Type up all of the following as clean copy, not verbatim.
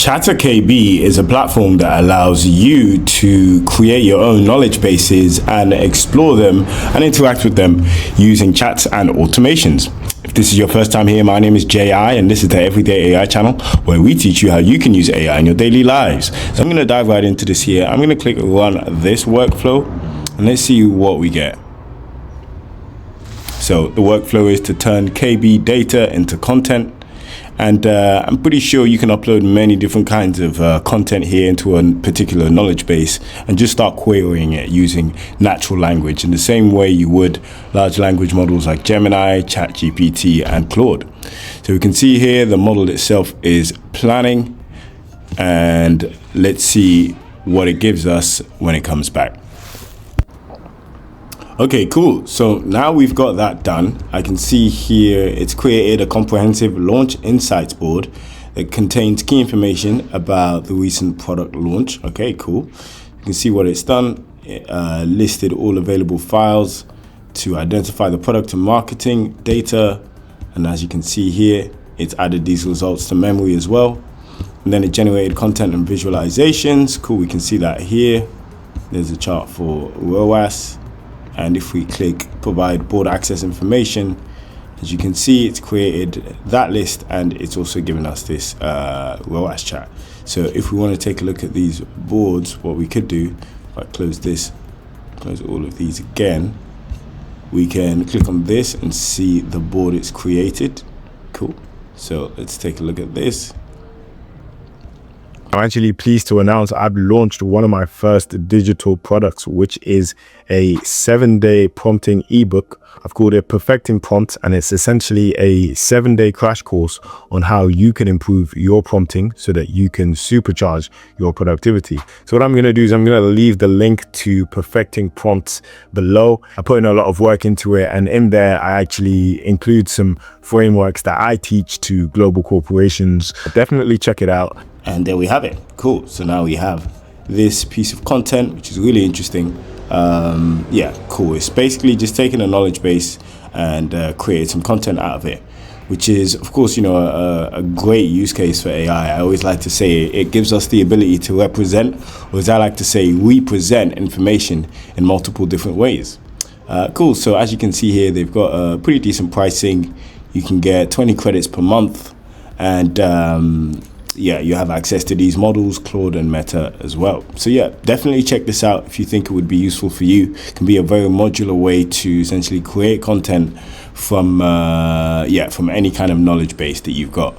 ChatterKB is a platform that allows you to create your own knowledge bases and explore them and interact with them using chats and automations. If this is your first time here, my name is JI and this is the Everyday AI channel where we teach you how you can use AI in your daily lives. So I'm going to dive right into this here. I'm going to click run this workflow and let's see what we get. So the workflow is to turn KB data into content. And I'm pretty sure you can upload many different kinds of content here into a particular knowledge base and just start querying it using natural language in the same way you would large language models like Gemini, ChatGPT, and Claude. So we can see here the model itself is planning, and let's see what it gives us when it comes back. Okay, cool. So now we've got that done. I can see here it's created a comprehensive launch insights board that contains key information about the recent product launch. Okay, cool. You can see what it's done. It listed all available files to identify the product and marketing data. And as you can see here, it's added these results to memory as well. And then it generated content and visualizations. Cool, we can see that here. There's a chart for ROAS. And if we click provide board access information, as you can see, it's created that list and it's also given us this ROAS chart. So if we want to take a look at these boards, what we could do, if I close this, close all of these again, we can click on this and see the board it's created. Cool. So let's take a look at this. I'm actually pleased to announce I've launched one of my first digital products, which is a 7-day prompting ebook. I've called it Perfecting Prompts, and it's essentially a 7-day crash course on how you can improve your prompting so that you can supercharge your productivity. So what I'm going to do is I'm going to leave the link to Perfecting Prompts below. I put in a lot of work into it, and in there I actually include some frameworks that I teach to global corporations. Definitely check it out. And there we have it. Cool. So now we have this piece of content, which is really interesting. Yeah, cool. It's basically just taking a knowledge base and created some content out of it, which is, of course, you know, a great use case for AI. I always like to say it gives us the ability to represent, or as I like to say, represent information in multiple different ways. Cool. So as you can see here, they've got a pretty decent pricing. You can get 20 credits per month, and yeah, you have access to these models, Claude and Meta as well. So yeah, definitely check this out if you think it would be useful for you. It can be a very modular way to essentially create content from from any kind of knowledge base that you've got.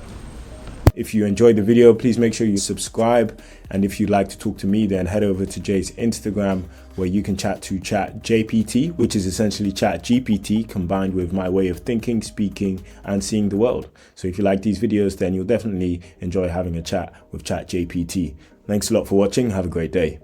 If you enjoyed the video, please make sure you subscribe. And if you'd like to talk to me, then head over to Jay's Instagram, where you can chat to ChatGPT, which is essentially ChatGPT combined with my way of thinking, speaking, and seeing the world. So if you like these videos, then you'll definitely enjoy having a chat with ChatGPT. Thanks a lot for watching. Have a great day.